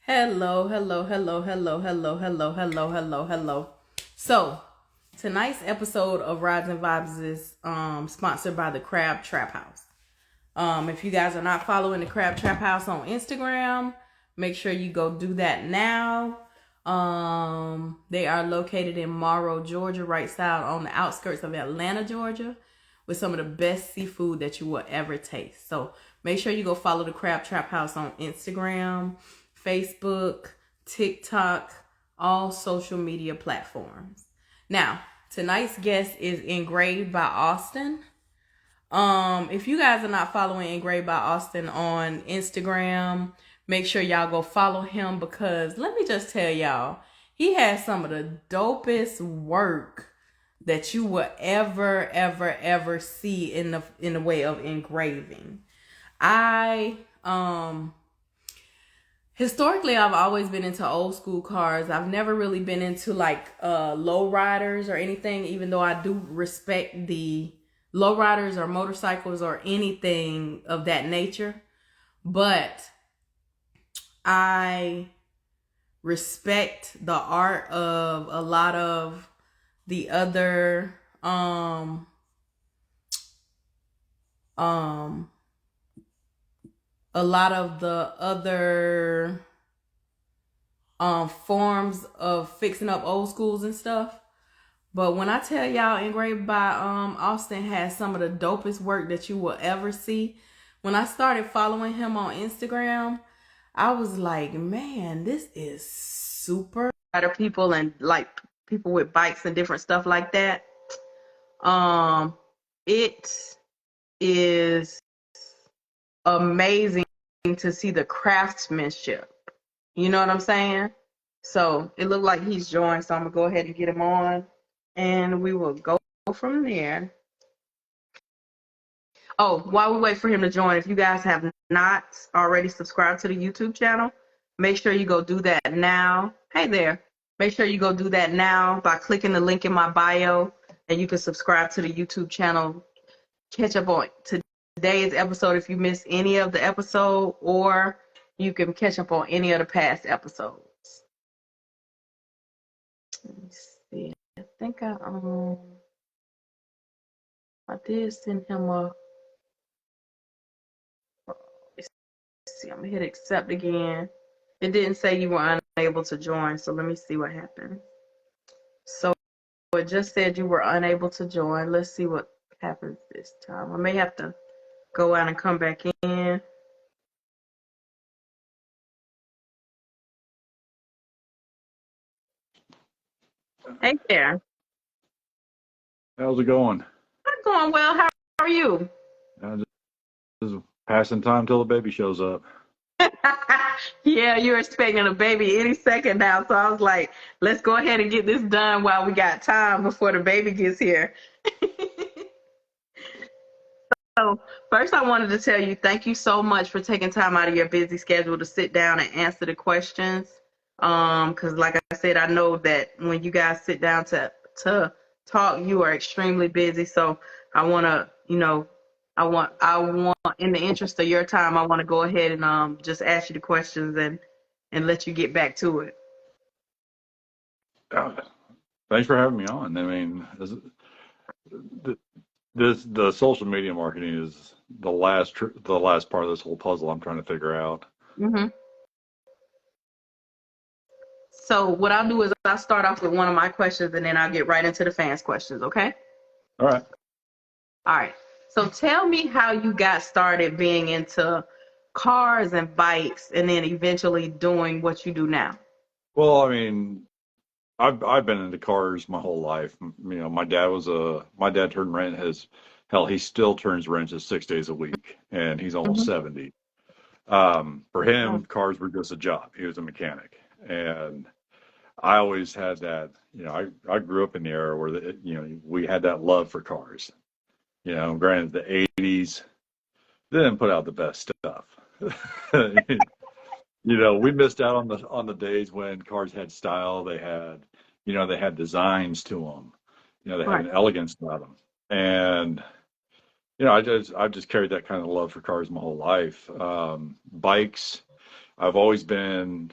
Hello, hello, hello, hello, hello, hello, hello, hello, hello. So, tonight's episode of Rydes N Vybes is sponsored by the Crab Trap House. If you guys are not following the Crab Trap House on Instagram, make sure you go do that now. They are located in Morrow, Georgia, right side on the outskirts of Atlanta, Georgia, with some of the best seafood that you will ever taste. So make sure you go follow the Crab Trap House on Instagram, Facebook, TikTok, all social media platforms. Now, tonight's guest is Engraved by Austin. If you guys are not following Engraved by Austin on Instagram, make sure y'all go follow him because let me just tell y'all, he has some of the dopest work that you will ever see in the way of engraving. I historically I've always been into old school cars. I've never really been into like low riders or anything, even though I do respect the low riders or motorcycles or anything of that nature. But I respect the art of a lot of the other um a lot of the other forms of fixing up old schools and stuff. But when I tell y'all Engraved by Austin has some of the dopest work that you will ever see. When I started following him on Instagram, I was like, man, this is super. Other people and like people with bikes and different stuff like that. It is amazing to see the craftsmanship. You know what I'm saying? So it looked like he's joined, so I'm gonna go ahead and get him on, and we will go from there. Oh, while we wait for him to join, if you guys have not already subscribed to the YouTube channel, make sure you go do that now. Hey there. Make sure you go do that now by clicking the link in my bio, and you can subscribe to the YouTube channel. Catch up on today's episode if you missed any of the episode, or you can catch up on any of the past episodes. Let me see. I think I did send him a. Let's see. I'm gonna hit accept again. It didn't say you were unable to join, so let me see what happened. So it just said you were unable to join. Let's see what happens this time. I may have to go out and come back in. Hey there. How's it going? I'm going well. How are you? Just passing time till the baby shows up. Yeah, you're expecting a baby any second now. So I was like, let's go ahead and get this done while we got time before the baby gets here. So first, I wanted to tell you thank you so much for taking time out of your busy schedule to sit down and answer the questions. Because like I said, I know that when you guys sit down to talk, you are extremely busy. So I want to, I want in the interest of your time, I want to go ahead and just ask you the questions and let you get back to it. Uh, Thanks for having me on. I mean, the social media marketing is the last part of this whole puzzle I'm trying to figure out. hmm So what I'll do is I'll start off with one of my questions and then I'll get right into the fans' questions. Okay. All right. All right. So tell me how you got started being into cars and bikes and then eventually doing what you do now. Well, I mean, I've been into cars my whole life. You know, my dad turned wrench his hell, he still turns wrenches 6 days a week, and he's almost hmm 70. For him, cars were just a job. He was a mechanic, and I always had that. You know, I grew up in the era where we had that love for cars. You know, granted, the '80s they didn't put out the best stuff. You know, we missed out on the days when cars had style. They had designs to them. You know, they had Right. an elegance about them. And I've just carried that kind of love for cars my whole life. Bikes, I've always been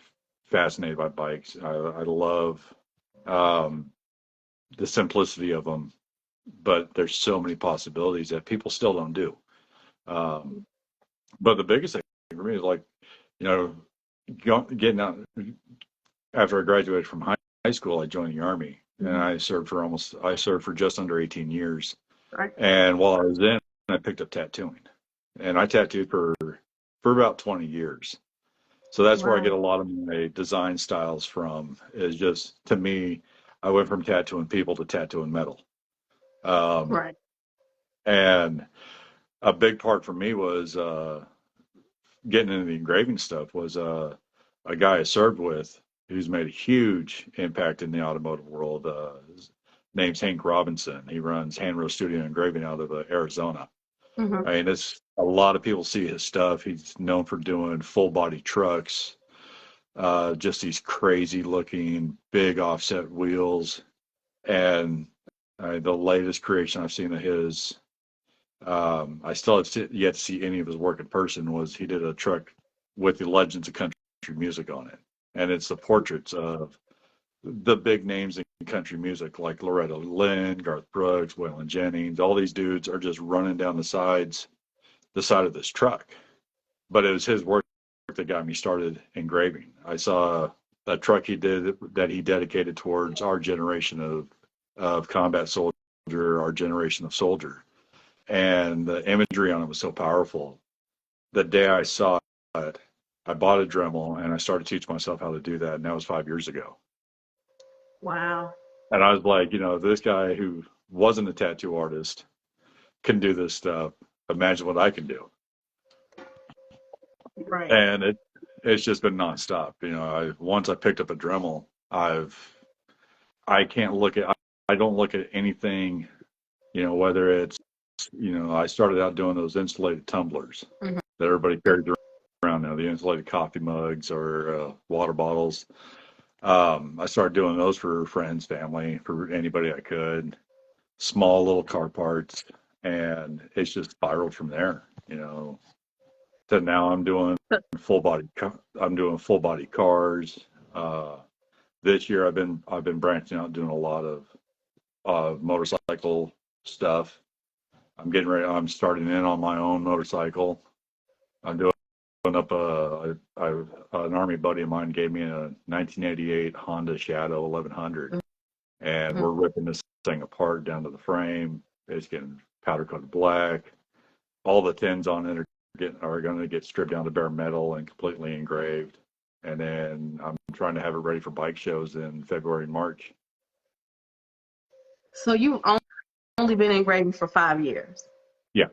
fascinated by bikes. I love um, the simplicity of them, but there's so many possibilities that people still don't do. Um, but the biggest thing for me is like, you know, getting out after I graduated from high school, I joined the Army, and I served for just under 18 years. Right. And while I was in, I picked up tattooing, and I tattooed for about 20 years. So that's where I get Wow. a lot of my design styles from. Is just to me, I went from tattooing people to tattooing metal. Um, Right. and a big part for me was getting into the engraving stuff was a guy I served with who's made a huge impact in the automotive world. His name's Hank Robinson. He runs Handrail Studio Engraving out of Arizona. Mm-hmm. I mean, it's a lot of people see his stuff. He's known for doing full body trucks, just these crazy looking big offset wheels. And the latest creation I've seen of his, I still have yet to see any of his work in person, was he did a truck with the legends of country music on it. And it's the portraits of the big names in country music like Loretta Lynn, Garth Brooks, Waylon Jennings. All these dudes are just running down the side of this truck. But it was his work that got me started engraving. I saw a truck he did that he dedicated towards our generation of combat soldier, our generation of soldier. And the imagery on it was so powerful. The day I saw it, I bought a Dremel and I started teaching myself how to do that. And that was 5 years ago. Wow. And I was like, this guy who wasn't a tattoo artist can do this stuff. Imagine what I can do. Right. And it's just been nonstop. Once I picked up a Dremel, I can't look at I don't look at anything, whether it's I started out doing those insulated tumblers Mm-hmm. that everybody carries around now, the insulated coffee mugs or water bottles. I started doing those for friends, family, for anybody I could, small little car parts, and it's just spiraled from there. To now I'm doing full body cars. Uh, this year I've been branching out, doing a lot of motorcycle stuff. I'm starting in on my own motorcycle. I'm doing up an Army buddy of mine gave me a 1988 Honda Shadow 1100, and Mm-hmm. we're ripping this thing apart down to the frame. It's getting powder coated black. All the tins on it are going to get stripped down to bare metal and completely engraved. And then I'm trying to have it ready for bike shows in February and March. So you've only been engraving for 5 years. Yeah.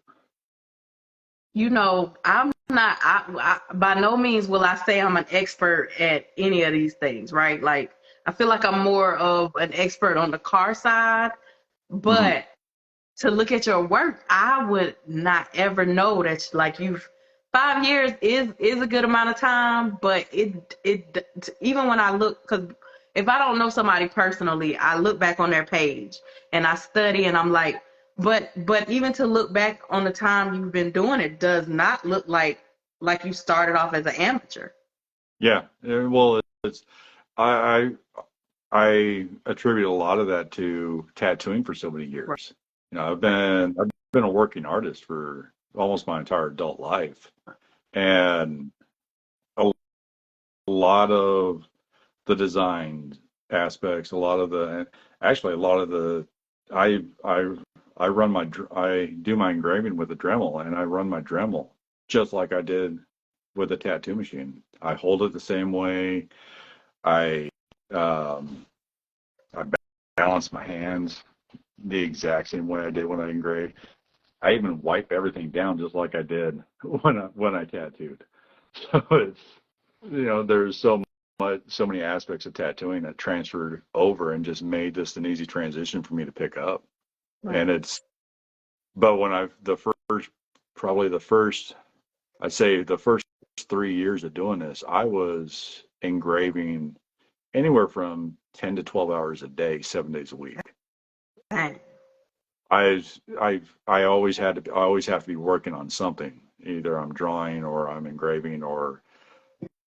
I'm not, by no means will I say I'm an expert at any of these things, right? Like, I feel like I'm more of an expert on the car side, Mm-hmm. but to look at your work, I would not ever know that like 5 years is a good amount of time, but it even when I look, because if I don't know somebody personally, I look back on their page and I study and I'm like, but even to look back on the time you've been doing it does not look like you started off as an amateur. Yeah. Well, it's I I attribute a lot of that to tattooing for so many Right. years. I've been a working artist for almost my entire adult life, and a lot of the design aspects, a lot of the I I I I do my engraving with a Dremel, and I run my Dremel just like I did with a tattoo machine. I hold it the same way. I um, I balance my hands the exact same way I did when I engraved. I even wipe everything down just like I did when I tattooed. So there's so many aspects of tattooing that transferred over and just made this an easy transition for me to pick up. Right. And but when probably the first, I'd say the first 3 years of doing this, I was engraving anywhere from 10 to 12 hours a day, 7 days a week. Dang. I always have to be working on something. Either I'm drawing or I'm engraving or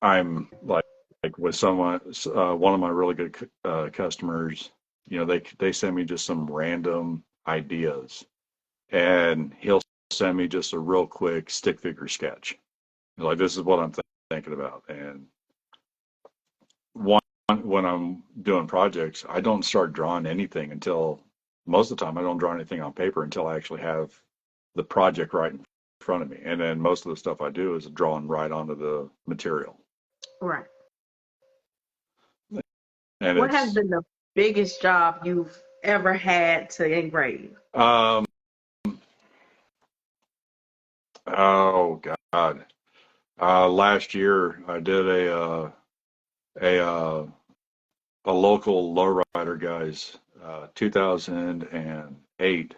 I'm like like with someone, one of my really good customers, they send me just some random ideas, and he'll send me just a real quick stick figure sketch. Like, this is what I'm thinking about. And one, when I'm doing projects, I don't start drawing anything until most of the time I don't draw anything on paper until I actually have the project right in front of me. And then most of the stuff I do is drawing right onto the material. Right. And What has it's, been the biggest job you've ever had to engrave? um, oh God. Last year I did a, uh, a local lowrider guy's, 2008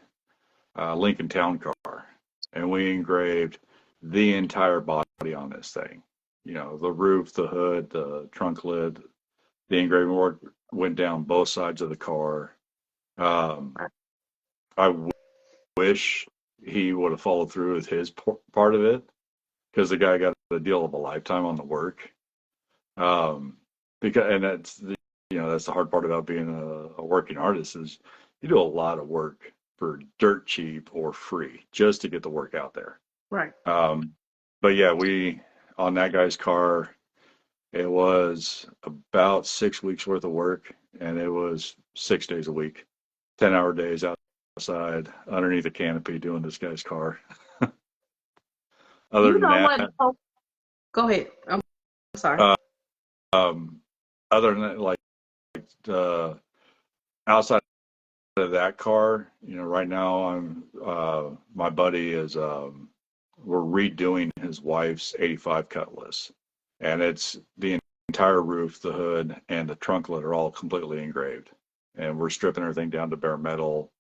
Lincoln Town Car, and we engraved the entire body on this thing. The roof, the hood, the trunk lid. The engraving work went down both sides of the car. Um, I wish he would have followed through with his part of it, because the guy got the deal of a lifetime on the work. Um, and that's the hard part about being a working artist is you do a lot of work for dirt cheap or free just to get the work out there. Right. But yeah, on that guy's car, it was about 6 weeks worth of work, and it was 6 days a week, 10-hour days outside underneath a canopy doing this guy's car. Other You than know what? that, Oh, go ahead. I'm sorry. uh, um, other than that, like, uh, outside of that car, right now my buddy is, we're redoing his wife's 85 Cutlass, and it's the entire roof, the hood, and the trunk lid are all completely engraved, and we're stripping everything down to bare metal,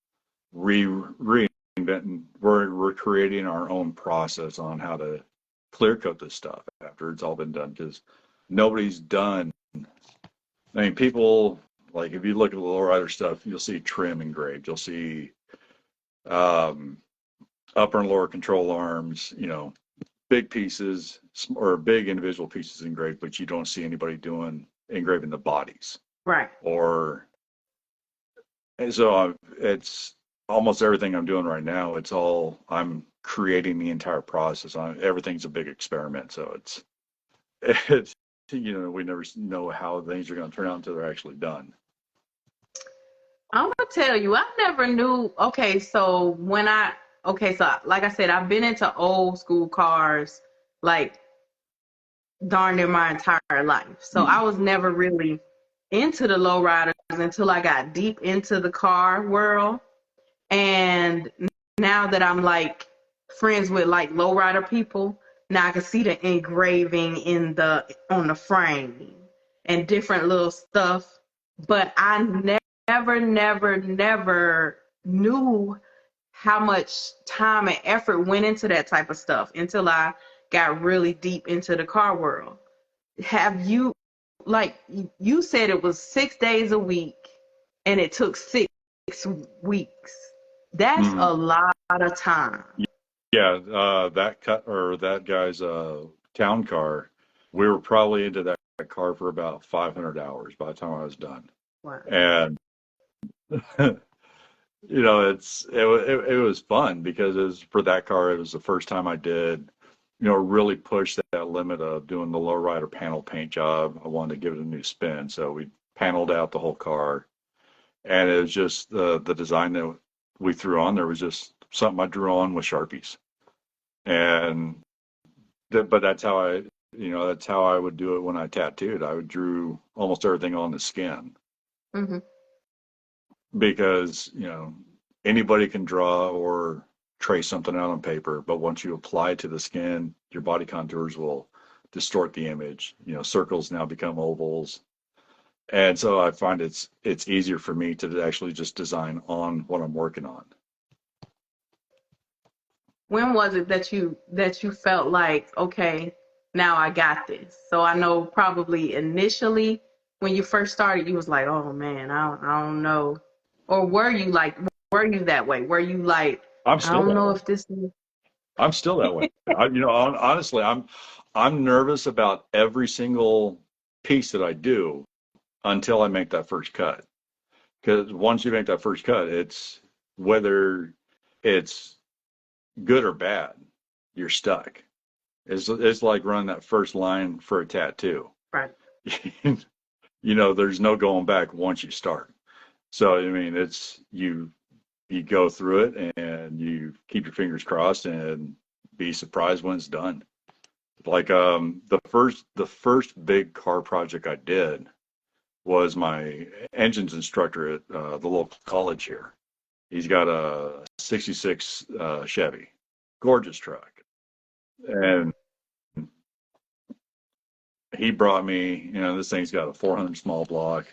reinventing, we're creating our own process on how to clear coat this stuff after it's all been done, because nobody's done. I mean, people, like, if you look at the lowrider stuff, you'll see trim engraved, you'll see, um, upper and lower control arms, big pieces or big individual pieces engraved, but you don't see anybody engraving the bodies. Right. Or, and so it's almost everything I'm doing right now. I'm creating the entire process. Everything's a big experiment. So it's, we never know how things are going to turn out until they're actually done. I'm gonna tell you, I never knew. Okay, so like I said, I've been into old school cars like darn near my entire life. So I was never really into the lowriders until I got deep into the car world. And now that I'm like friends with like lowrider people, now I can see the engraving on the frame and different little stuff. But I never knew how much time and effort went into that type of stuff until I got really deep into the car world. Have you, like you said, it was 6 days a week and it took 6 weeks. That's Mm-hmm. a lot of time. Yeah, that guy's town car, we were probably into that car for about 500 hours by the time I was done. Wow. And it was fun because for that car, it was the first time I did, really push that limit of doing the lowrider panel paint job. I wanted to give it a new spin, so we paneled out the whole car, and it was just the design that we threw on there was just something I drew on with Sharpies, and but that's how I would do it when I tattooed. I would drew almost everything on the skin. Mm-hmm. Because anybody can draw or trace something out on paper, but once you apply it to the skin, your body contours will distort the image. Circles now become ovals, and so I find it's easier for me to actually just design on what I'm working on. When was it that you felt like, okay, now I got this? So I know probably initially when you first started, you was like, oh man, I don't know. Or were you that way? Were you like, I'm I still don't that know way. if this is I'm still that way. Honestly, I'm nervous about every single piece that I do until I make that first cut. Because once you make that first cut, it's whether it's good or bad, you're stuck. It's like running that first line for a tattoo. Right. There's no going back once you start. So I mean, it's you go through it and you keep your fingers crossed and be surprised when it's done. Like the first big car project I did was my engines instructor at the local college here. He's got a 66 Chevy, gorgeous truck. And he brought me, this thing's got a 400 small block,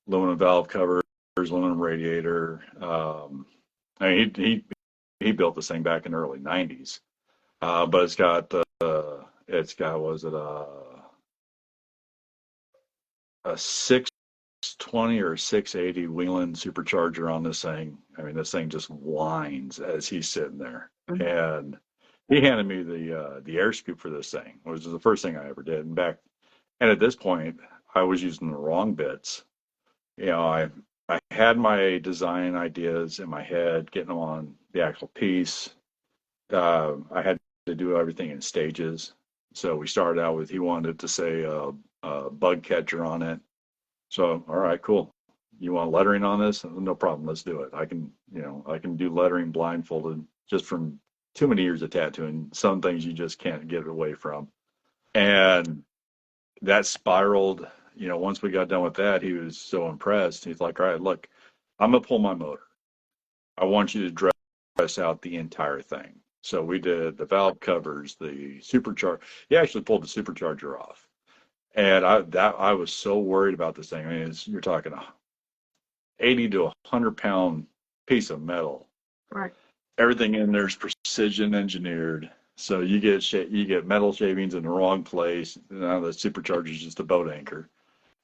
aluminum valve covers, aluminum radiator. I mean, he built this thing back in the early 90s. But was it a 620 or 680 Whelen supercharger on this thing. I mean, this thing just whines as he's sitting there. Mm-hmm. And he handed me the air scoop for this thing, which was the first thing I ever did. And at this point, I was using the wrong bits. I had my design ideas in my head, getting them on the actual piece. I had to do everything in stages. So we started out with, he wanted to say a bug catcher on it. So, all right, cool. You want lettering on this? No problem. Let's do it. I can do lettering blindfolded just from too many years of tattooing. Some things you just can't get away from. And that spiraled, once we got done with that, he was so impressed. He's like, all right, look, I'm going to pull my motor. I want you to dress out the entire thing. So we did the valve covers, the supercharger. He actually pulled the supercharger off. And I was so worried about this thing. I mean, you're talking a 80 to 100-pound piece of metal. Right. Everything in there is precision engineered. So you get metal shavings in the wrong place. Now the supercharger is just a boat anchor.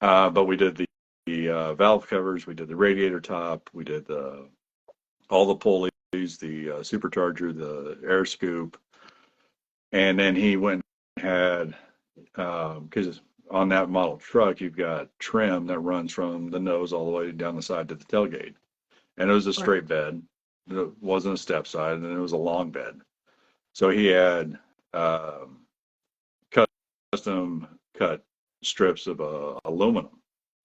But we did the valve covers, we did the radiator top, we did all the pulleys, the supercharger, the air scoop, and then he went and had because on that model truck you've got trim that runs from the nose all the way down the side to the tailgate, and it was a straight bed. It wasn't a step side, and it was a long bed. So he had custom cut strips of aluminum,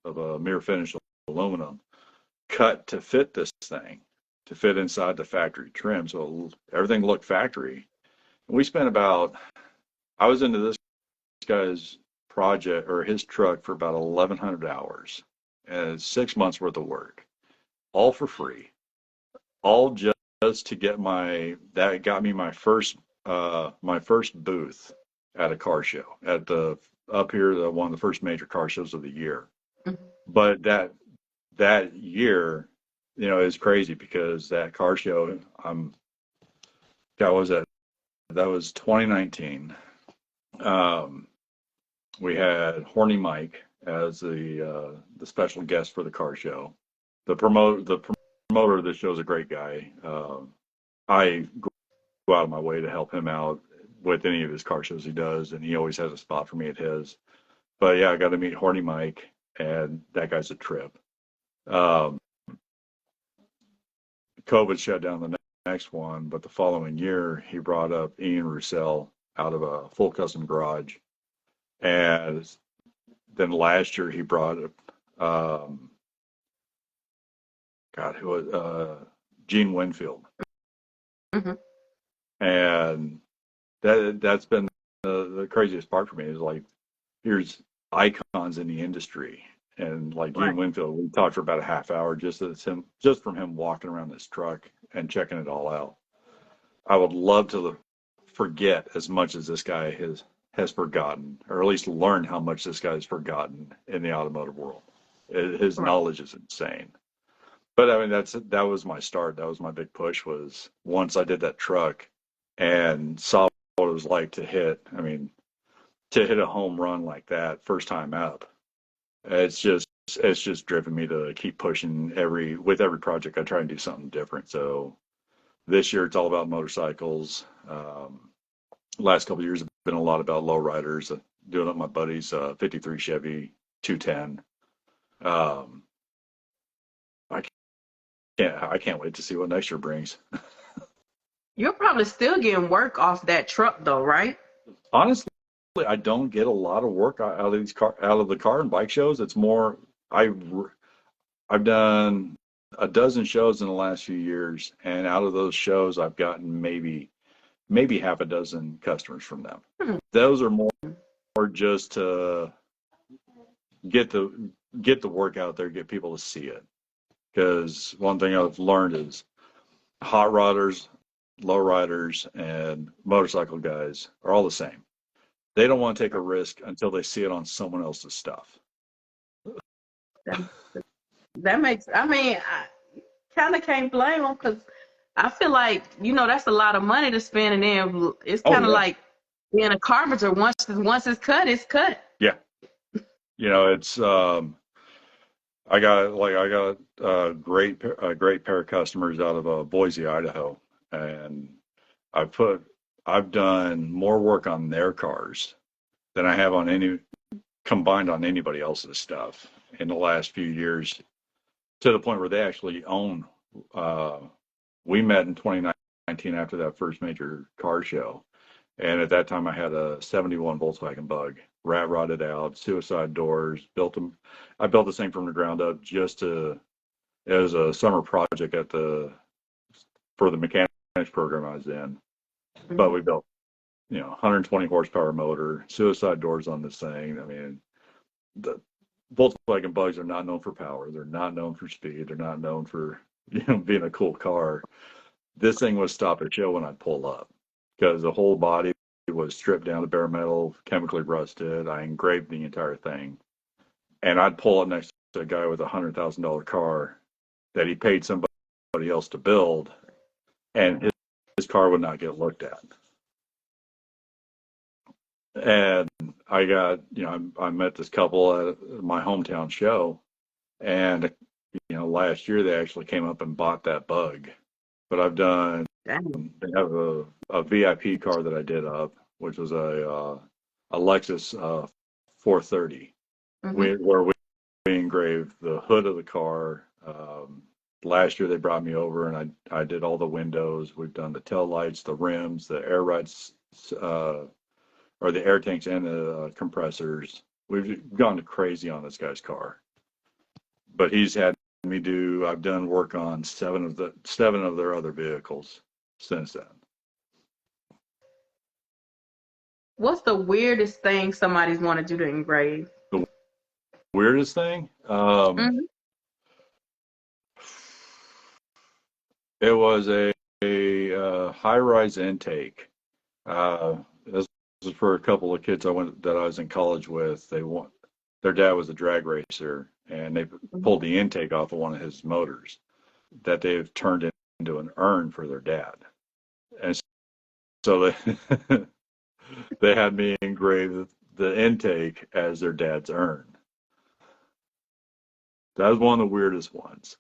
of a mirror finish aluminum, cut to fit this thing, to fit inside the factory trim. So everything looked factory. We spent I was into this guy's project or his truck for about 1,100 hours, and 6 months worth of work, all for free, all just to get that got me my first booth at a car show at up here, one of the first major car shows of the year. Mm-hmm. But that year, is crazy because that car show, that was 2019. We had Horny Mike as the special guest for the car show. The promoter of the show is a great guy. I go out of my way to help him out with any of his car shows he does, and he always has a spot for me at his. But yeah, I got to meet Horny Mike, and that guy's a trip. COVID shut down the next one, but the following year he brought up Ian Roussel out of a full custom garage, and then last year he brought up who was Gene Winfield. Mm-hmm. And that's been the craziest part for me, is like, here's icons in the industry, and like Gene Winfield, we talked for about a half hour just from him walking around this truck and checking it all out. I would love to forget as much as this guy has forgotten, or at least learn how much this guy has forgotten in the automotive world. His knowledge is insane. But I mean, that was my start. That was my big push, was once I did that truck and saw what it was like to hit a home run like that first time up. It's just driven me to keep pushing with every project. I try and do something different. So this year it's all about motorcycles. Last couple of years have been a lot about lowriders. doing up my buddy's 53 Chevy 210. Um, I I can't wait to see what next year brings. You're probably still getting work off that truck though, right? Honestly, I don't get a lot of work out of out of the car and bike shows. It's more I I've done a dozen shows in the last few years, and out of those shows, I've gotten maybe half a dozen customers from them. Hmm. Those are more just to get the work out there, get people to see it. Because one thing I've learned is hot rodders, low riders, and motorcycle guys are all the same. They don't want to take a risk until they see it on someone else's stuff. That makes, I mean, I kind of can't blame them because I feel like, that's a lot of money to spend. And then it's Oh kind of yeah, like being a carpenter. Once it's cut, it's cut. yeah. It's I got a great pair of customers out of Boise, Idaho, and I've put I've done more work on their cars than I have on any combined on anybody else's stuff in the last few years, to the point where they actually own. Uh, we met in 2019 after that first major car show, and at that time I had a '71 Volkswagen Bug, rat rotted out, suicide doors. Built them. I built this thing from the ground up as a summer project for the mechanics program I was in. But we built 120 horsepower motor, suicide doors on this thing. I mean, the Volkswagen Bugs are not known for power. They're not known for speed. They're not known for being a cool car. This thing would stop at show when I'd pull up because the whole body was stripped down to bare metal, chemically rusted. I engraved the entire thing, and I'd pull up next to a guy with $100,000 car that he paid somebody else to build, and his car would not get looked at. And I got, I met this couple at my hometown show, and last year they actually came up and bought that Bug. But I've done, Dang. they have a VIP car that I did up, which was a Lexus 430, where we engraved the hood of the car. Last year they brought me over and I did all the windows. We've done the tail lights, the rims, the air rides, or the air tanks and the compressors. We've gone crazy on this guy's car, but he's had me I've done work on seven of their other vehicles since then. What's the weirdest thing somebody's wanted you to engrave? The weirdest thing? It was a high-rise intake. This was for a couple of kids that I was in college with. Their dad was a drag racer, and they pulled the intake off of one of his motors that they've turned into an urn for their dad. And so they had me engrave the intake as their dad's urn. That was one of the weirdest ones.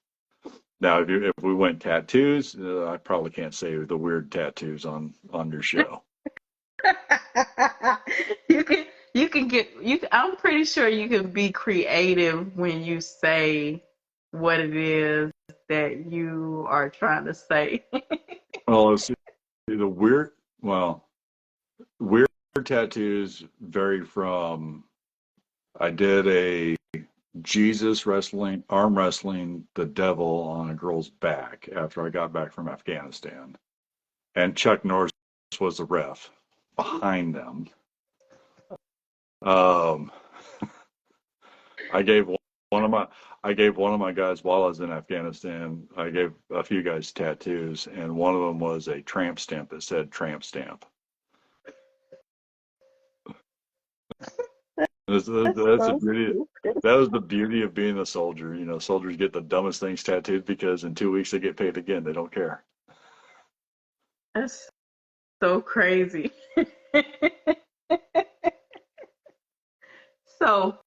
Now, if we went tattoos, I probably can't say the weird tattoos on your show. I'm pretty sure you can be creative when you say what it is that you are trying to say. Well, let's see. Weird tattoos vary from, I did a Jesus arm wrestling the devil on a girl's back after I got back from Afghanistan. And Chuck Norris was the ref behind them. I gave one of my guys, while I was in Afghanistan, I gave a few guys tattoos, and one of them was a tramp stamp that said tramp stamp. That's the beauty. That was the beauty of being a soldier. Soldiers get the dumbest things tattooed because in 2 weeks they get paid again. They don't care. That's so crazy. So,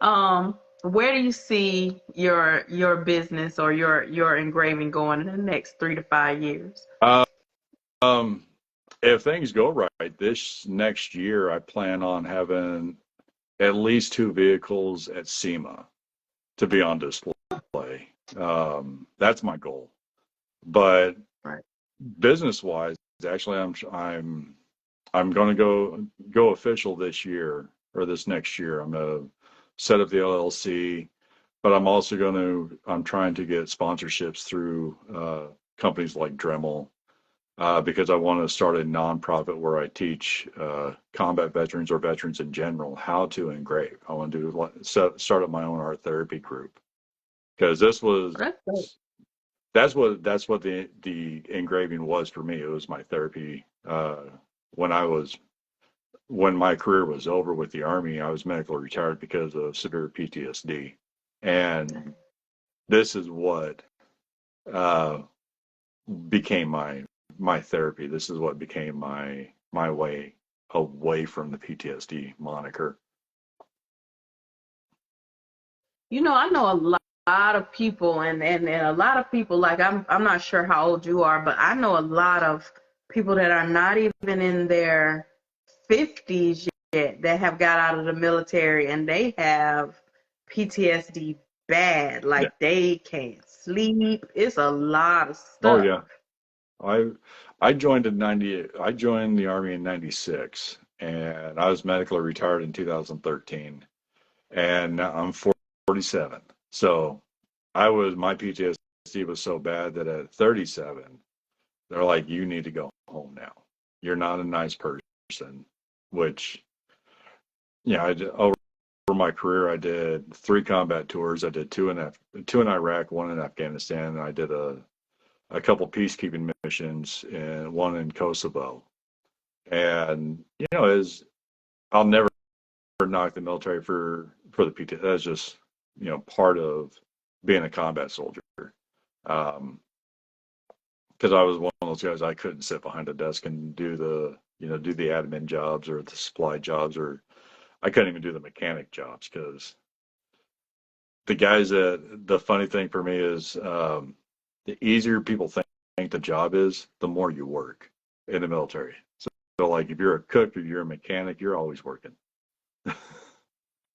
where do you see your business or your engraving going in the next 3 to 5 years? Um, if things go right, this next year, I plan on having at least 2 vehicles at SEMA to be on display. That's my goal. But Right. business wise, actually, I'm going to go official this year or this next year. I'm going to set up the LLC, but I'm trying to get sponsorships through companies like Dremel, because I want to start a nonprofit where I teach combat veterans or veterans in general how to engrave. I want to start up my own art therapy group, because That's dope. that's what the engraving was for me. It was my therapy. When I was when my career was over with the Army, I was medically retired because of severe PTSD, and this is what uh, became my therapy. This is what became my way away from the PTSD moniker. I know lot of people, and a lot of people, like I'm not sure how old you are, but I know a lot of people that are not even in their 50s yet that have got out of the military, and they have PTSD bad. Yeah. Like they can't sleep. It's a lot of Oh stuff. yeah. I I joined in 90. I joined the Army in 96, and I was medically retired in 2013, and now I'm 47. So my PTSD was so bad that at 37, they're like, you need to go home now. You're not a nice person, which, over my career, I did 3 combat tours. I did two in Iraq, one in Afghanistan, and I did a couple peacekeeping missions and one in Kosovo. And, is I'll never knock the military for the PT. That's just, part of being a combat soldier. Um, because I was one of those guys, I couldn't sit behind a desk and do the admin jobs or the supply jobs, or I couldn't even do the mechanic jobs, because the funny thing for me is, the easier people think the job is, the more you work in the military. So like, if you're a cook or you're a mechanic, you're always working.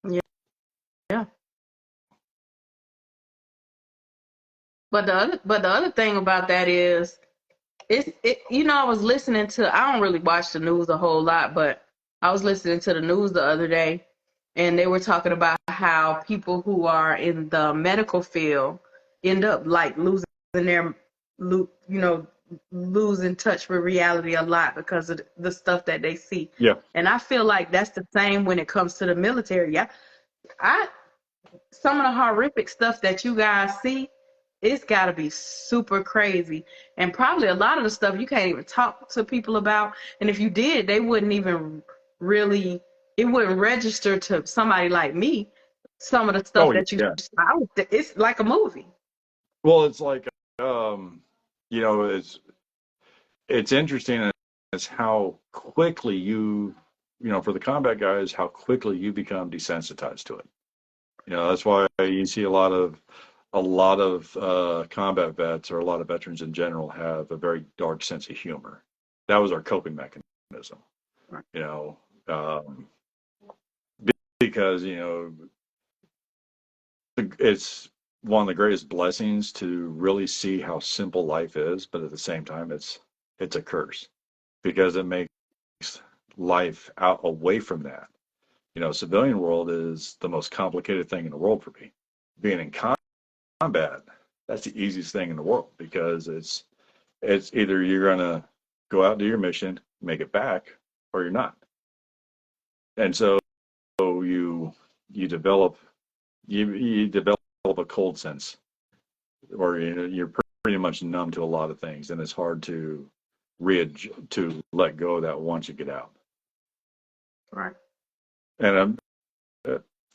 Yeah, yeah. But the other thing about that is I was listening to, I don't really watch the news a whole lot, but I was listening to the news the other day, and they were talking about how people who are in the medical field end up like their losing touch with reality a lot because of the stuff that they see. Yeah. And I feel like that's the same when it comes to the military. Yeah, I some of the horrific stuff that you guys see, it's got to be super crazy. And probably a lot of the stuff you can't even talk to people about. And if you did, they wouldn't even really, it wouldn't register to somebody like me. Some of the stuff Oh that yeah. it's like a movie. Well, it's like, um, you know, it's interesting as how quickly for the combat guys, how quickly you become desensitized to it. That's why you see a lot of combat vets, or a lot of veterans in general, have a very dark sense of humor. That was our coping mechanism. Right. You know, um, because it's one of the greatest blessings to really see how simple life is, but at the same time, it's a curse, because it makes life out away from that. Civilian world is the most complicated thing in the world for me. Being in combat, that's the easiest thing in the world, because it's either you're gonna go out and do your mission, make it back, or you're not. And so you develop you develop a cold sense, or you're pretty much numb to a lot of things, and it's hard to let go of that once you get out. Right. And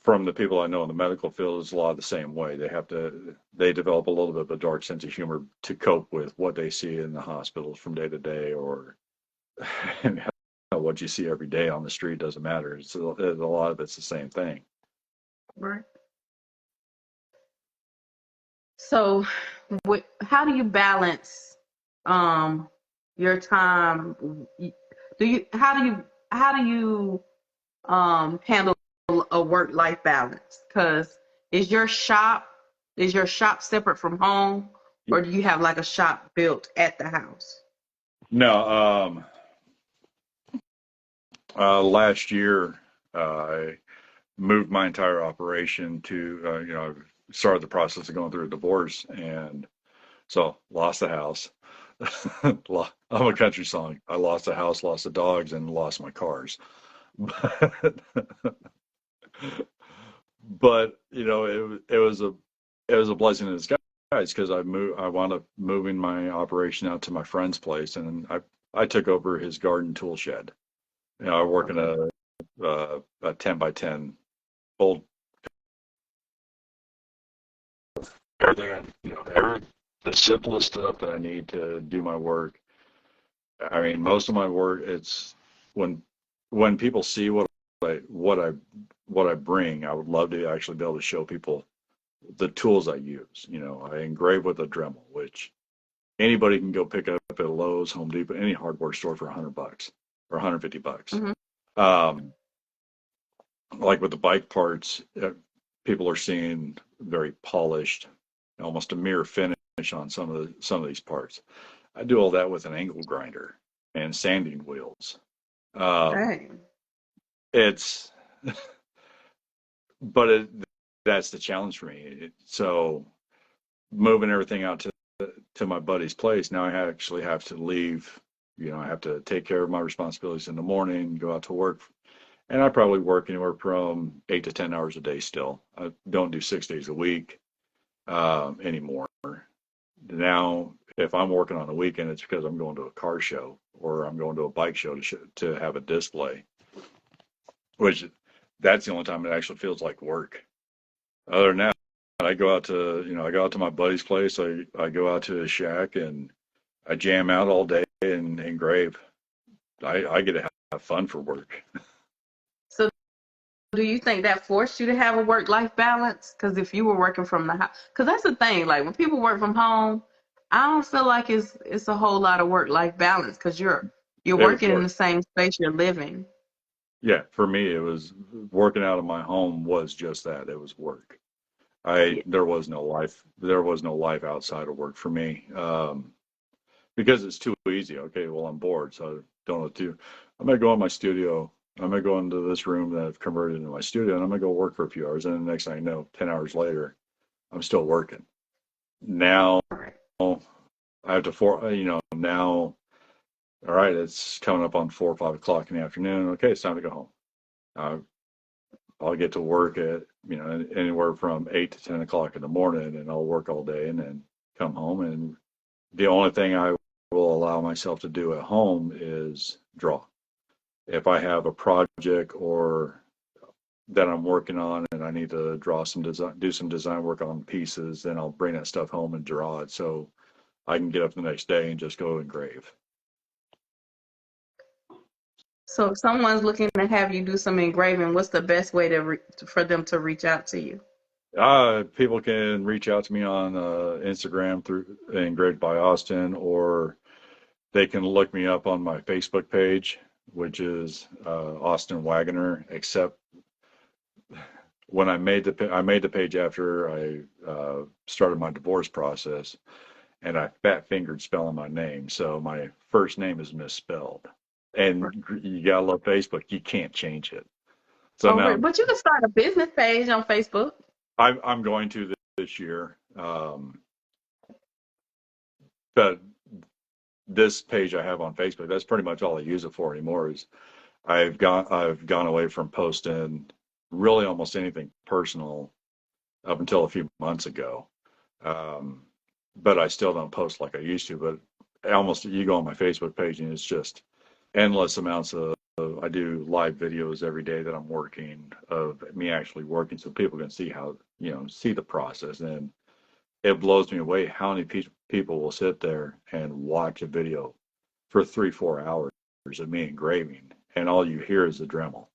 from the people I know in the medical field, it's a lot of the same way. They develop a little bit of a dark sense of humor to cope with what they see in the hospitals from day to day, or what you see every day on the street doesn't matter. A lot of it's the same thing. Right. So, how do you balance um your time? how do you handle a work-life balance? Because is your shop is your shop separate from home, or do you have like a shop built at the house? No, last year I moved my entire operation to, started the process of going through a divorce, and so lost the house. I'm a country song. I lost the house, lost the dogs, and lost my cars. But it was a blessing in disguise because I wound up moving my operation out to my friend's place, and I took over his garden tool shed. I work in Okay. a 10 by 10 old everything, the simplest stuff that I need to do my work. I mean, most of my work, it's when when people see I what I what I bring, I would love to actually be able to show people the tools I use. I engrave with a Dremel, which anybody can go pick up at Lowe's, Home Depot, any hardware store for $100 or $150. Hmm. Um, like with the bike parts, people are seeing very polished, almost a mirror finish on some of these parts. I do all that with an angle grinder and sanding wheels. Um, Dang. it's but that's the challenge for me. So moving everything out to my buddy's place, now I actually have to leave. I have to take care of my responsibilities in the morning, go out to work, and I probably work anywhere from 8 to 10 hours a day still. I don't do 6 days a week anymore. Now, if I'm working on the weekend, it's because I'm going to a car show or I'm going to a bike show to have a display, which that's the only time it actually feels like work. Other than that, I go out to my buddy's place. I go out to his shack and I jam out all day and engrave. I get to have fun for work. So do you think that forced you to have a work-life balance? Because if you were working from the house, because that's the thing, like when people work from home, I don't feel like it's a whole lot of work-life balance because you're It was working in work. the same space you're living. Yeah, for me, it was working out of my home was just that. It was work. I Yeah. There was no life. There was no life outside of work for me, because it's too easy. Okay, well, I'm bored, so I don't know what to do. I'm gonna go in my studio. I'm gonna go into this room that I've converted into my studio, and I'm gonna go work for a few hours. And the next thing I know, 10 hours later, I'm still working. Now Right. I have to now. All right, it's coming up on 4 or 5 o'clock in the afternoon. Okay, it's time to go home. Uh, I'll get to work at anywhere from 8 to 10 o'clock in the morning, and I'll work all day, and then come home. And the only thing I will allow myself to do at home is draw. If I have a project or that I'm working on and I need to draw some design, do some design work on pieces, then I'll bring that stuff home and draw it so I can get up the next day and just go engrave. So if someone's looking to have you do some engraving, what's the best way for them to reach out to you? People can reach out to me on Instagram through Engraved by Austin, or they can look me up on my Facebook page, which is Austin Wagoner. Except when I made the page after I started my divorce process, and I fat fingered spelling my name, so my first name is misspelled. And you gotta love Facebook; you can't change it. So Oh, now but you can start a business page on Facebook. I'm going to this year, but this page I have on Facebook, that's pretty much all I use it for anymore. Is I've gone away from posting really almost anything personal up until a few months ago. Um, but I still don't post like I used to. But almost you go on my Facebook page and it's just endless amounts I do live videos every day that I'm working of me actually working, so people can see see the process. And it blows me away how many people will sit there and watch a video for 3 4 hours of me engraving, and all you hear is the Dremel,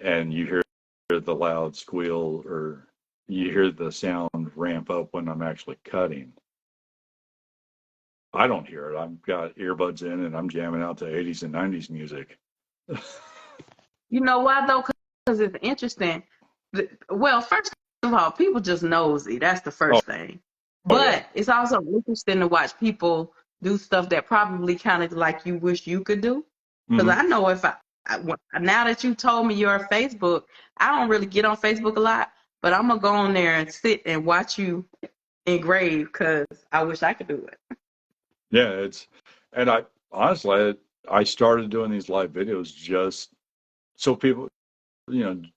and you hear the loud squeal, or you hear the sound ramp up when I'm actually cutting. I don't hear it. I've got earbuds in and I'm jamming out to 80s and 90s music. You know why though? Because it's interesting. Well, first of all, people just nosy. That's the Oh, first thing. oh yeah. But it's also interesting to watch people do stuff that probably kind of like you wish you could do. Because Hmm. I know if now that you told me you're a Facebook, I don't really get on Facebook a lot, but I'm gonna go on there and sit and watch you engrave because I wish I could do it. Yeah, and I honestly, I started doing these live videos just so people,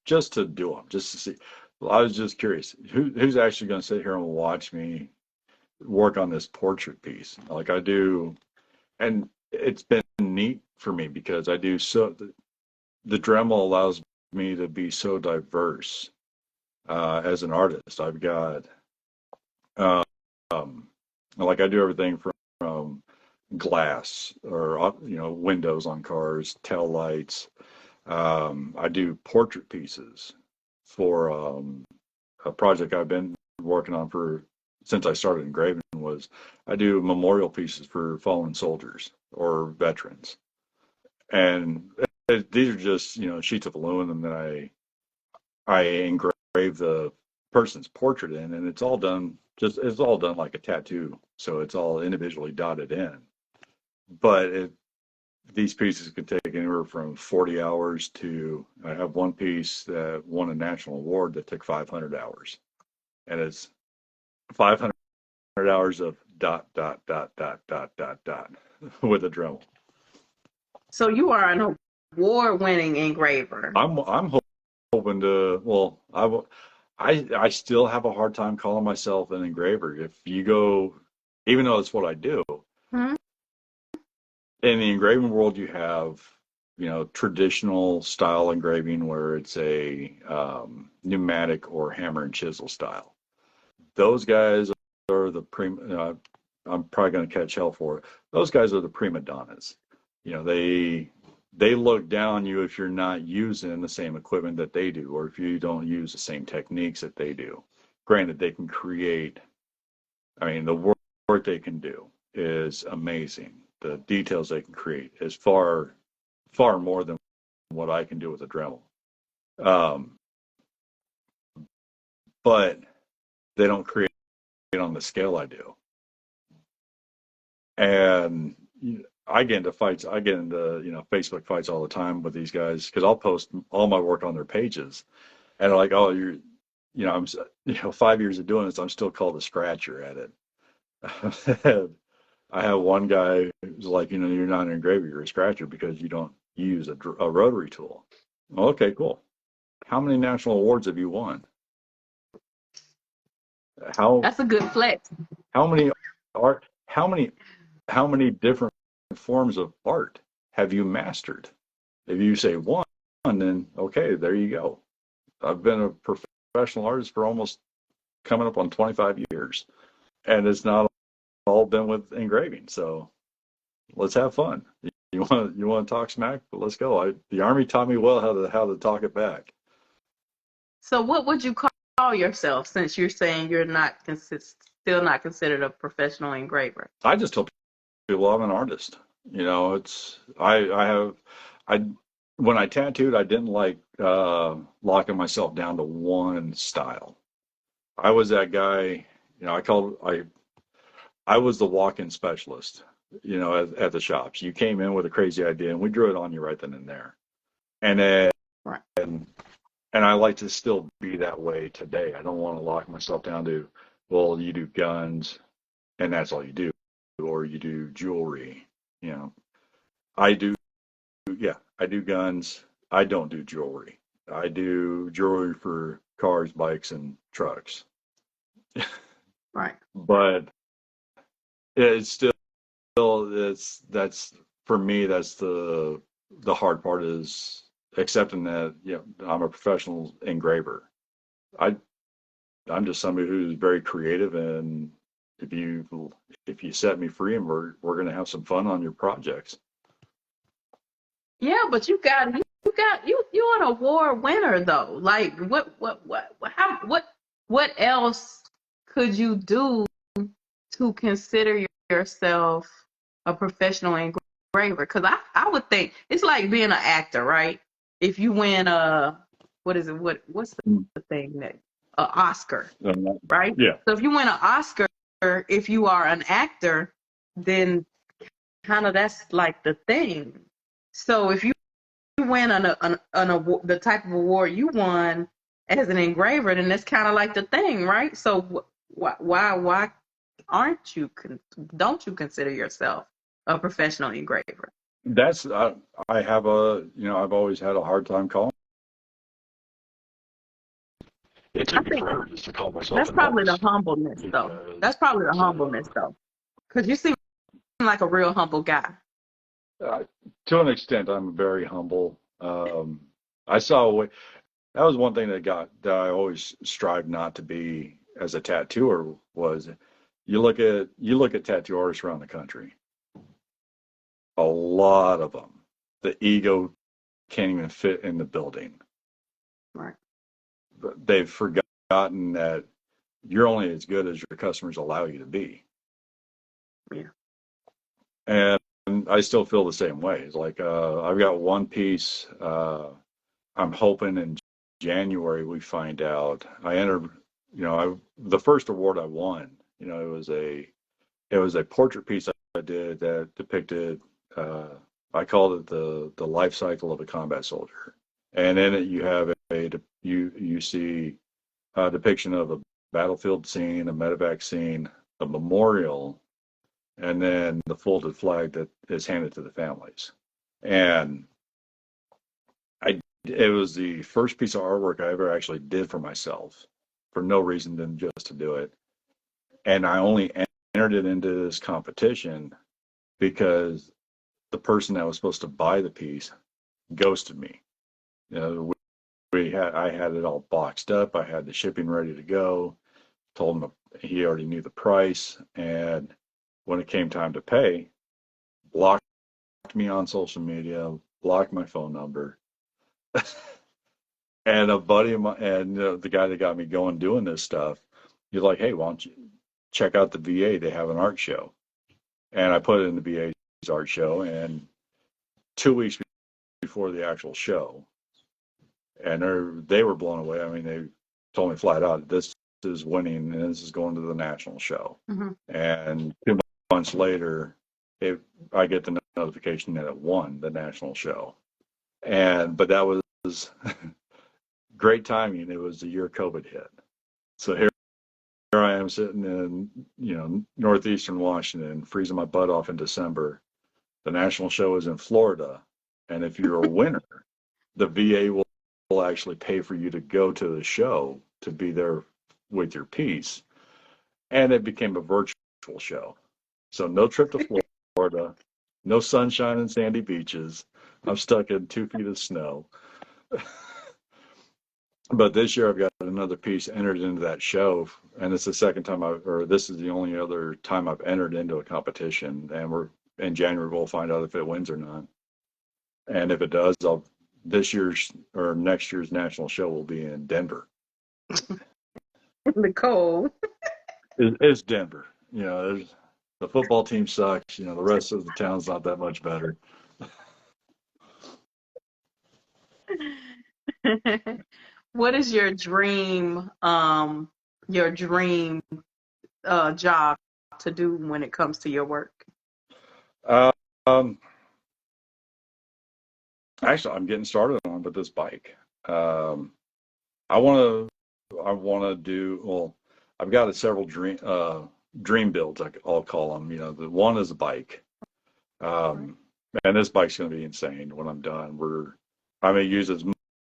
just to do them, just to see. Well, I was just curious, who's actually going to sit here and watch me work on this portrait piece like I do, and it's been neat for me because I do so. The Dremel allows me to be so diverse as an artist. I've got, um, like I do everything from glass or windows on cars, tail lights. I do portrait pieces for a project I've been working on for since I started engraving. Was I do memorial pieces for fallen soldiers or veterans, and these are just sheets of aluminum that I engrave the person's portrait in, and it's all done like a tattoo, so it's all individually dotted in. But these pieces could take anywhere from 40 hours to, I have one piece that won a national award that took 500 hours. And it's 500 hours of dot, dot, dot, dot, dot, dot, dot with a Dremel. So you are an award-winning engraver. I'm hoping to, well, I still have a hard time calling myself an engraver. If you go, even though it's what I do, Hmm? in the engraving world, you have, traditional style engraving where it's a pneumatic or hammer and chisel style. Those guys are the I'm probably going to catch hell for it. Those guys are the prima donnas. They look down on you if you're not using the same equipment that they do, or if you don't use the same techniques that they do. Granted, they can create. I mean, the work they can do is amazing. The details they can create is far, far more than what I can do with a Dremel. Um, but they don't create on the scale I do. And I get into fights. I get into Facebook fights all the time with these guys because I'll post all my work on their pages, and they're like, "Oh, I'm 5 years of doing this. I'm still called a scratcher at it." I have one guy who's like, you're not an engraver, you're a scratcher because you don't use a rotary tool. Well, okay, cool. How many national awards have you won? How That's a good flex. how many art? How many different forms of art have you mastered? If you say one, then okay, there you go. I've been a professional artist for almost coming up on 25 years, and it's not all been with engraving. So let's have fun. You want to talk smack? But let's go. The Army taught me well how to talk it back. So what would you call yourself since you're saying you're not still not considered a professional engraver? I just tell people I'm an artist. It's I have I when I tattooed, I didn't like locking myself down to one style. I was that guy. I was the walk-in specialist. At the shops, you came in with a crazy idea, and we drew it on you right then and there. And then Right. and I like to still be that way today. I don't want to lock myself down to, well, you do guns and that's all you do, or you do jewelry. You know, I do, yeah, I do guns. I don't do jewelry. I do jewelry for cars, bikes, and trucks. Right. But it's still, that's for me, that's the hard part is accepting that, I'm a professional engraver. I I'm just somebody who's very creative, and if you set me free, and we're going to have some fun on your projects. Yeah, but you're an award winner though. Like what else could you do to consider yourself a professional engraver? Because I would think it's like being an actor, right? If you win what is it? What's the thing that Oscar, right? Yeah, So if you win an Oscar, if you are an actor, then kind of that's like the thing. So if you win an award, the type of award you won as an engraver, then that's kind of like the thing, right? So why aren't you don't you consider yourself a professional engraver? that's I have I've always had a hard time calling. It I took me think forever just to call myself that's an probably the artist humbleness, though. because That's probably the humbleness, though, because you seem like a real humble guy. to an extent I'm very humble. I saw a way. That was one thing that I always strived not to be as a tattooer was you look at tattoo artists around the country, a lot of them, the ego can't even fit in the building. Right. But they've forgotten that you're only as good as your customers allow you to be. Yeah. And I still feel the same way. It's like I've got one piece. I'm hoping in January we find out. I entered. The first award I won. It was a portrait piece I did that depicted. I called it the life cycle of a combat soldier, and in it you have you see a depiction of a battlefield scene, a medevac scene, a memorial, and then the folded flag that is handed to the families. And it was the first piece of artwork I ever actually did for myself for no reason than just to do it. And I only entered it into this competition because the person that was supposed to buy the piece ghosted me. You know, I had it all boxed up. I had the shipping ready to go. Told him he already knew the price, and when it came time to pay, blocked me on social media, blocked my phone number. And a buddy of mine, and the guy that got me going doing this stuff, he's like, "Hey, why don't you check out the VA? They have an art show." And I put it in the VA's art show, and 2 weeks before the actual show, and they were blown away. I mean, they told me flat out, "This is winning, and this is going to the national show." Mm-hmm. And 2 months later, I get the notification that it won the national show, but that was great timing. It was the year COVID hit, so here I am sitting in northeastern Washington, freezing my butt off in December. The national show is in Florida, and if you're a winner, the VA will actually pay for you to go to the show to be there with your piece. And it became a virtual show. So no trip to Florida, no sunshine and sandy beaches. I'm stuck in 2 feet of snow. But this year I've got another piece entered into that show, and it's the second time this is the only other time I've entered into a competition, and we're in January we'll find out if it wins or not. And if it does, this year's or next year's national show will be in Denver. The cold. It's Denver. The football team sucks. The rest of the town's not that much better. What is your dream job to do when it comes to your work? Um, Actually, I'm getting started on with this bike. Um, I want to do well. I've got several dream builds. I'll call them. The one is a bike, um, and this bike's going to be insane when I'm done. I'm going to use as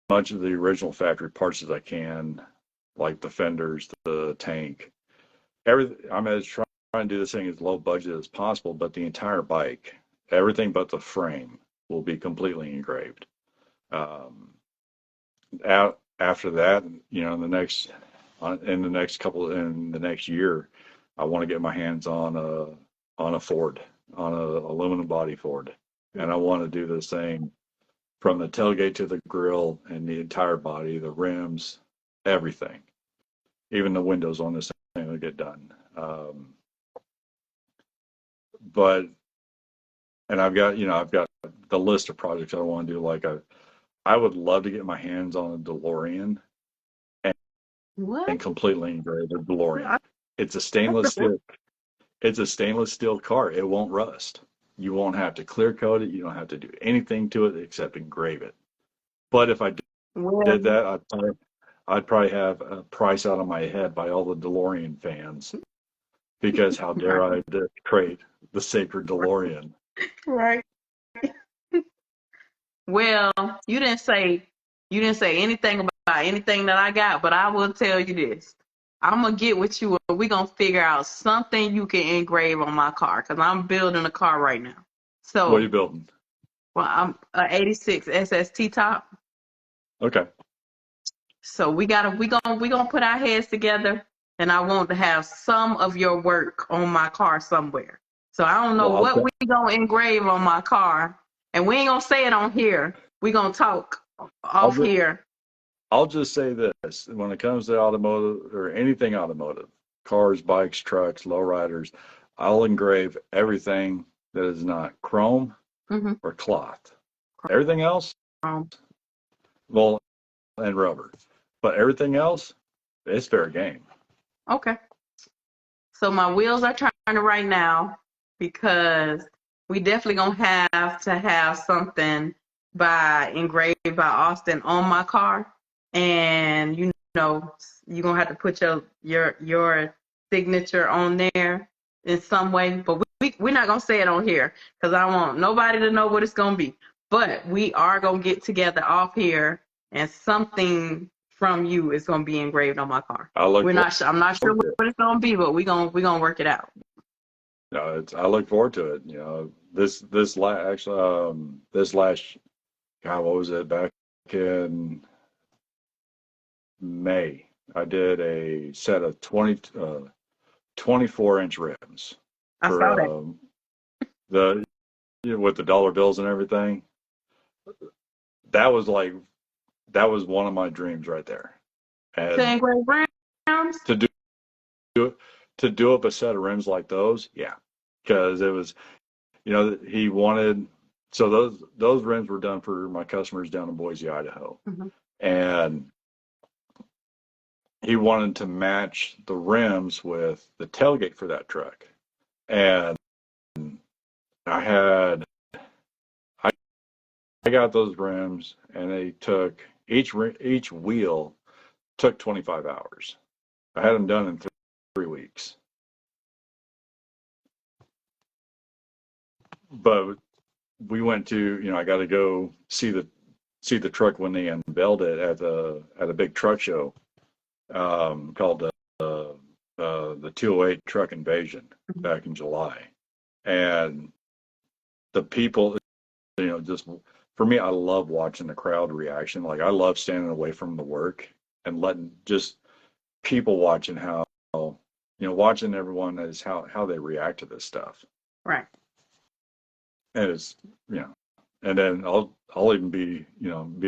much of the original factory parts as I can, like the fenders, the tank, everything. I'm going to try and do this thing as low budget as possible, but the entire bike, everything but the frame, will be completely engraved. Um, After that, in the next year, I want to get my hands on a Ford, on a aluminum body Ford, and I want to do this thing from the tailgate to the grill and the entire body, the rims, everything, even the windows on this thing will get done. but and I've got the list of projects I want to do. Like I would love to get my hands on a DeLorean and, What? and completely engrave a DeLorean. I, It's a stainless steel. It's a stainless steel car. It won't rust. You won't have to clear coat it. You don't have to do anything to it except engrave it. But if I well, did that, I'd probably have a price out of my head by all the DeLorean fans because how dare right, I desecrate the sacred DeLorean? right. Well, you didn't say anything about anything that I got, but I will tell you this. I'm gonna get with you and we're gonna figure out something you can engrave on my car because I'm building a car right now. What are you So, building? well, I'm a '86 SST top. Okay. So we gonna put our heads together, and I want to have some of your work on my car somewhere. So I don't know Well, what we gonna engrave on my car, and we ain't gonna say it on here. We gonna talk I'll off just, here. I'll just say this: when it comes to automotive or anything automotive, cars, bikes, trucks, lowriders, I'll engrave everything that is not chrome Mm-hmm. or cloth. Everything else, Um, well, and rubber. But everything else, it's fair game. okay. So my wheels are turning right now because we definitely gonna have to have something by engraved by Austin on my car, and you're gonna have to put your signature on there in some way. But we're not gonna say it on here because I want nobody to know what it's gonna be. But we are gonna get together off here, and something from you is gonna be engraved on my car. I look We're not. I'm not sure forward what to it. it's gonna be, but we gonna work it out. I look forward to it. This last God, what was it back in May? I did a set of 24-inch rims I for saw that. the with the dollar bills and everything. That was like that was one of my dreams right there. To And engrave rounds. to do to do up a set of rims like those, yeah, because it was he wanted so those rims were done for my customers down in Boise, Idaho, Mm-hmm. and he wanted to match the rims with the tailgate for that truck. And I had I got those rims, and they took each wheel took 25 hours. I had them done in 3 weeks. But we went to I got to go see the truck when they unveiled it at a big truck show called the 208 Truck Invasion back in July, and the people, just for me, I love watching the crowd reaction. Like I love standing away from the work and letting just people watching watching everyone as how they react to this stuff. Right. And it's and then I'll even be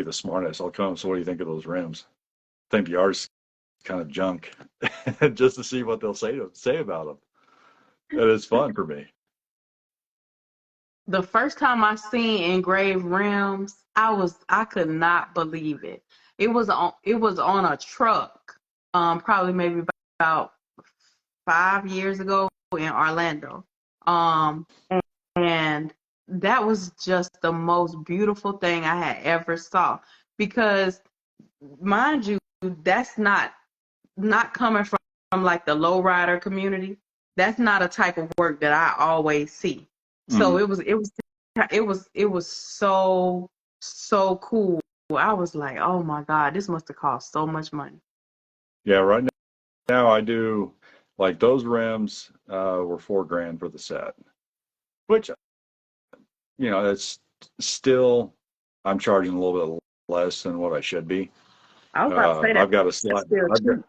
the smartest. I'll come. So what do you think of those rims? I think the art's kind of junk, just to see what they'll say about them. And it's fun for me. The first time I seen engraved rims, I could not believe it. It was on a truck, probably maybe about 5 years ago in Orlando. Um, and that was just the most beautiful thing I had ever saw because mind you, that's not coming from like the lowrider community. That's not a type of work that I always see. So Mm. it was so cool. I was like, oh my God, this must have cost so much money. Yeah, right now I do like those rims were $4,000 for the set, which it's still I'm charging a little bit less than what I should be. I was about to say that I've got a that's slide. still I've got cheap.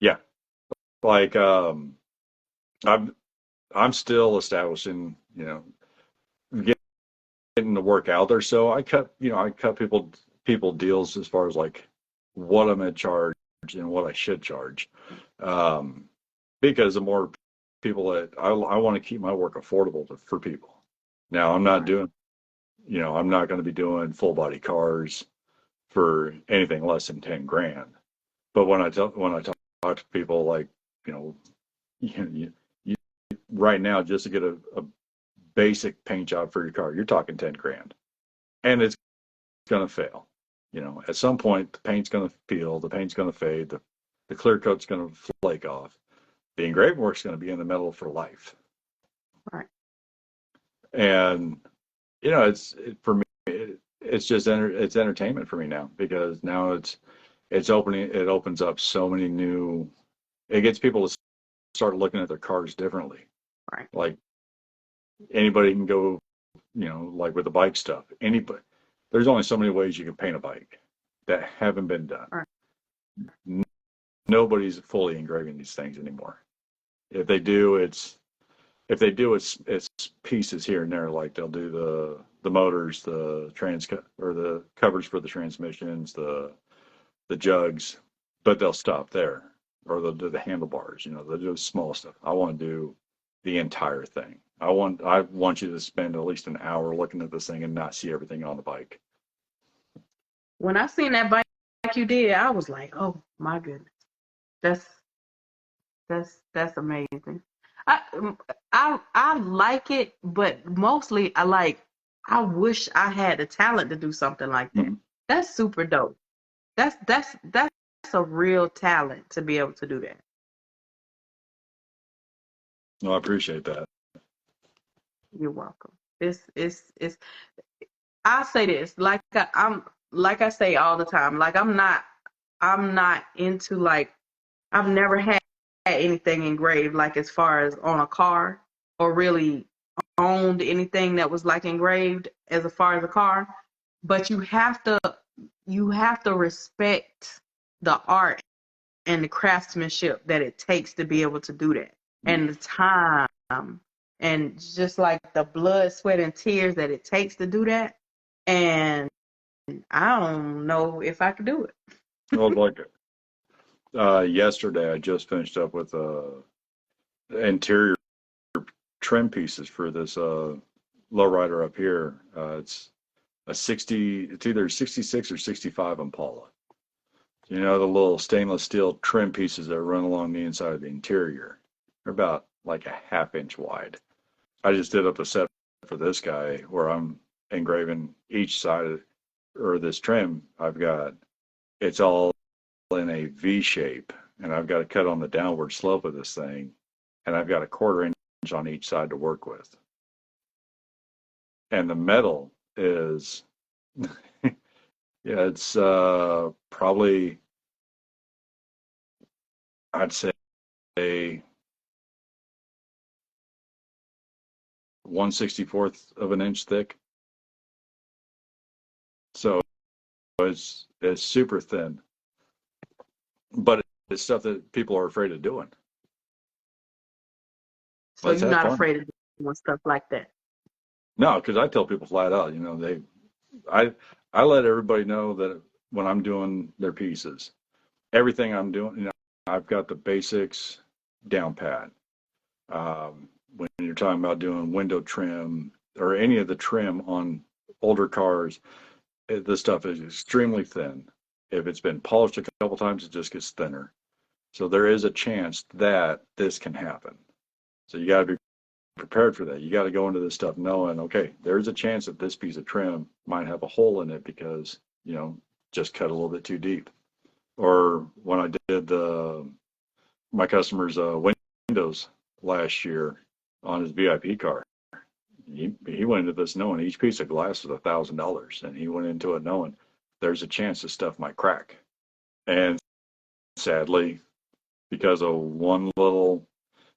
yeah, like I'm I'm still establishing, getting the work out there. So I cut people deals as far as like what I'm gonna charge and what I should charge, um, because the more people that I want to keep my work affordable for people. Now, I'm not Right. doing, I'm not going to be doing full body cars for anything less than 10 grand. But when I talk to people like, you know, you right now, just to get a basic paint job for your car, you're talking 10 grand, and it's going to fail. At some point, the paint's going to peel, the paint's going to fade, the clear coat's going to flake off. The engraving work's going to be in the metal for life. Right. And for me, it's just it's entertainment for me now, because now it opens up so many new. It gets people to start looking at their cars differently. Right. Like, anybody can go, like with the bike stuff. Anybody, there's only so many ways you can paint a bike that haven't been done. Right. Nobody's fully engraving these things anymore. If they do, it's pieces here and there. Like, they'll do the motors, the or the covers for the transmissions, the jugs, but they'll stop there. Or they'll do the handlebars. They'll do small stuff. I want to do the entire thing. I want you to spend at least an hour looking at this thing and not see everything on the bike. When I seen that bike you did, I was like, oh my goodness, that's amazing. I like it, but mostly I wish I had the talent to do something like that. Mm-hmm. That's super dope. That's a real talent to be able to do that. No, I appreciate that. You're welcome. It's I say this, like I say all the time, like I'm not into, like, I've never had anything engraved, like, as far as on a car, or really owned anything that was like engraved as far as a car. But you have to respect the art and the craftsmanship that it takes to be able to do that, and the time, and just like the blood, sweat, and tears that it takes to do that. And I don't know if I could do it. Well, like, yesterday, I just finished up with interior trim pieces for this lowrider up here. It's either 66 or 65 Impala. The little stainless steel trim pieces that run along the inside of the interior. They're about like a half-inch wide. I just did up a set for this guy where I'm engraving each side or this trim. It's all in a V shape, and I've got to cut on the downward slope of this thing, and I've got a 1/4 inch on each side to work with. And the metal is, yeah, it's probably, I'd say, a 1/64 of an inch thick. So it's super thin, but it's stuff that people are afraid of doing. So Let's you're have not fun. afraid of doing stuff like that. No, because I tell people flat out, I I let everybody know that when I'm doing their pieces, everything I'm doing, I've got the basics down pat. When you're talking about doing window trim or any of the trim on older cars, this stuff is extremely thin. If it's been polished a couple times, it just gets thinner. So there is a chance that this can happen. So you got to be prepared for that. You got to go into this stuff knowing, okay, there's a chance that this piece of trim might have a hole in it because, just cut a little bit too deep. Or when I did my customer's windows last year on his VIP car, he went into this knowing each piece of glass was $1,000, and he went into it knowing there's a chance this stuff might crack. And sadly, because of one little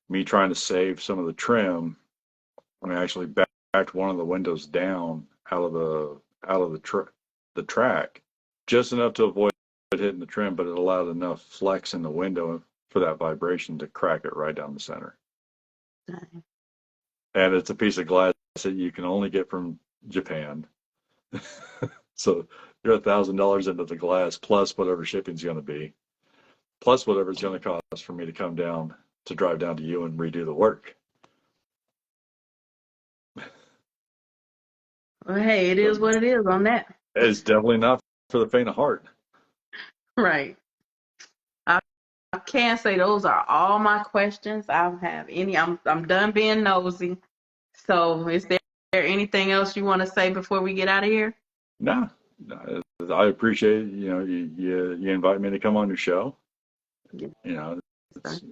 me trying to save some of the trim, I actually backed one of the windows down out of the track, just enough to avoid hitting the trim, but it allowed enough flex in the window for that vibration to crack it right down the center. Dang. And it's a piece of glass that you can only get from Japan. So you're $1,000 into the glass, plus whatever shipping's going to be, plus whatever it's going to cost for me to come down to drive down to you and redo the work. Well, hey, it So is what it is on that. it's definitely not for the faint of heart. Right. I, I can say those are all my questions. I don't have any. I'm done being nosy. So, is there anything else you want to say before we get out of here? No, no, I appreciate, you invite me to come on your show. Yes, You know, sir. it's,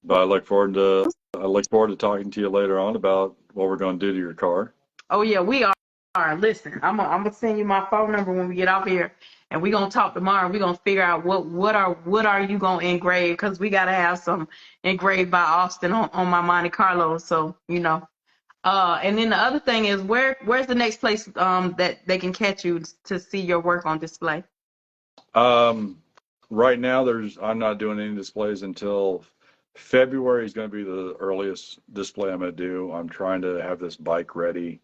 but I look forward to talking to you later on about what we're going to do to your car. Oh yeah, we are. Listen, I'm gonna send you my phone number when we get off here, and we're gonna talk tomorrow. We're gonna figure out what are you gonna engrave, because we gotta have some engraved by Austin on my Monte Carlo. So and then the other thing is, where's the next place that they can catch you to see your work on display? Um, right now, I'm not doing any displays until February is going to be the earliest display I'm going to do. I'm trying to have this bike ready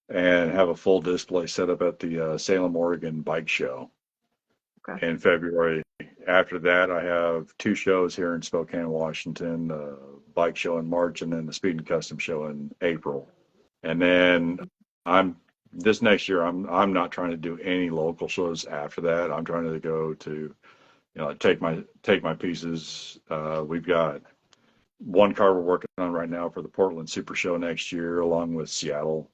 and have a full display set up at the Salem, Oregon bike show Okay. in February. After that, I have 2 shows here in Spokane, Washington, the bike show in March, and then the Speed and Custom show in April. And then I'm this next year, I'm not trying to do any local shows after that. I'm trying to go to, take my pieces. We've got one car we're working on right now for the Portland Super Show next year, along with Seattle.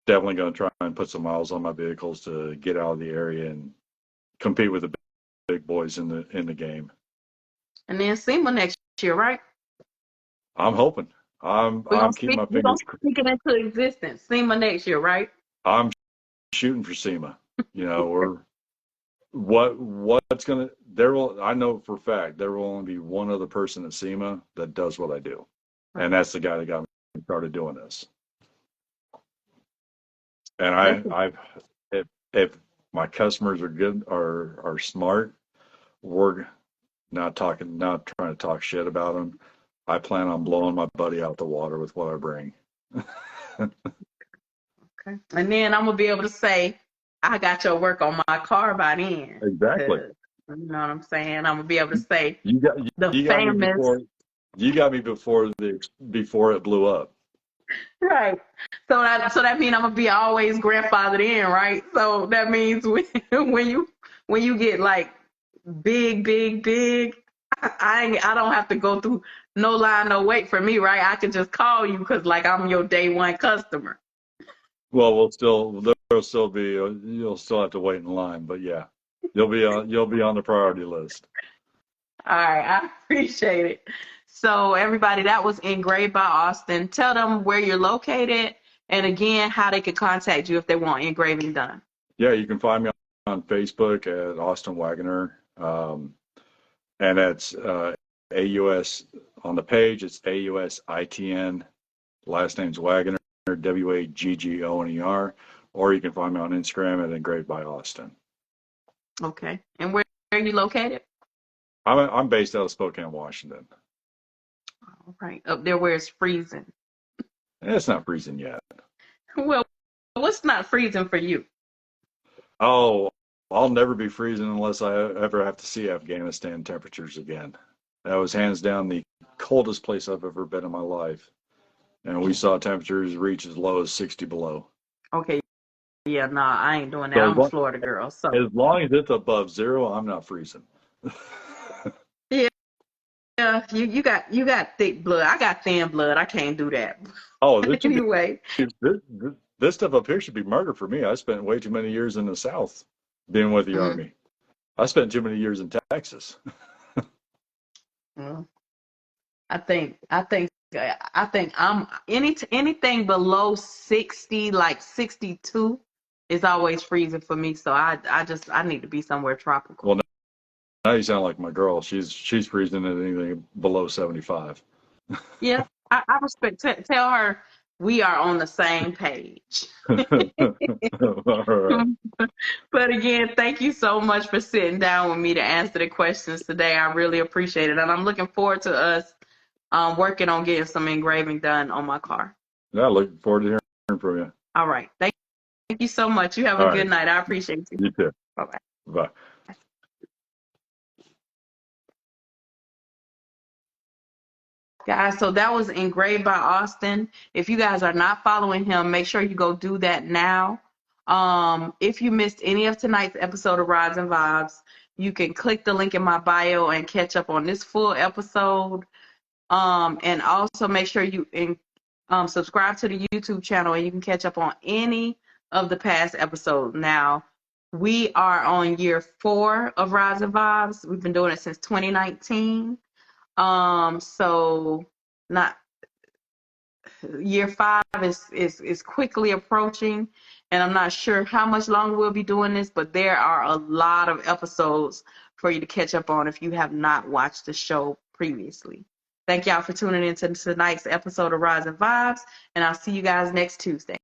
Definitely going to try and put some miles on my vehicles to get out of the area and compete with the big boys in the game. And then SEMA next year, right? I'm hoping. I'm keeping my We're gonna fingers. speak it into existence. SEMA next year, right? I'm shooting for SEMA. We're what's gonna there will I know for a fact there will only be one other person at SEMA that does what I do, and that's the guy that got me started doing this. And Listen, if my customers are good, are smart, we're not trying to talk shit about them. I plan on blowing my buddy out the water with what I bring. okay. And then I'm gonna be able to say, I got your work on my car by then. Exactly. 'Cause, you know what I'm saying? I'm gonna be able to say You got the you got me famous, before it blew up. right. So that means I'm gonna be always grandfathered in, right? So that means when you get like big, I don't have to go through no line, no wait for me, right? I can just call you because like I'm your day one customer. Well, there'll still be you'll still have to wait in line, but yeah, you'll be on the priority list. All right, I appreciate it. So everybody, that was Engraved by Austin. Tell them where you're located and again how they can contact you if they want engraving done. Yeah, you can find me on Facebook at Austin Wagoner, and that's AUS on the page. It's AUSITN. Last name's Wagoner, WAGGONER, or you can find me on Instagram at Engraved by Austin. Okay. And where are you located? I'm based out of Spokane, Washington. All right. Up there where it's freezing. And it's not freezing yet. Well, what's not freezing for you? Oh, I'll never be freezing unless I ever have to see Afghanistan temperatures again. That was hands down the coldest place I've ever been in my life. And we saw temperatures reach as low as 60 below. Okay. Yeah, nah, I ain't doing that. So I'm a Florida girl. So as long as it's above zero, I'm not freezing. yeah, you got thick blood. I got thin blood. I can't do that. Oh, this should Anyway. be this stuff up here should be murder for me. I spent way too many years in the South being with the Army. I spent too many years in Texas. Well, I think I'm anything below 60, like 62, is always freezing for me. So I need to be somewhere tropical. Well, now you sound like my girl. She's freezing at anything below 75. Yeah, I respect. Tell her we are on the same page. All right. But again, thank you so much for sitting down with me to answer the questions today. I really appreciate it, and I'm looking forward to us working on getting some engraving done on my car. Yeah, looking forward to hearing from you. All right. Thank you so much. You have All a right. good night. I appreciate you. You too. Bye-bye. Bye. Guys, so that was Engraved by Austin. If you guys are not following him, make sure you go do that now. If you missed any of tonight's episode of Rydes N Vybes, you can click the link in my bio and catch up on this full episode. And also make sure you subscribe to the YouTube channel, and you can catch up on any of the past episodes. Now, we are on year 4 of Rydes N Vybes. We've been doing it since 2019. So not year 5 is quickly approaching, and I'm not sure how much longer we'll be doing this, but there are a lot of episodes for you to catch up on if you have not watched the show previously. Thank y'all for tuning in to tonight's episode of Rydes N Vybes, and I'll see you guys next Tuesday.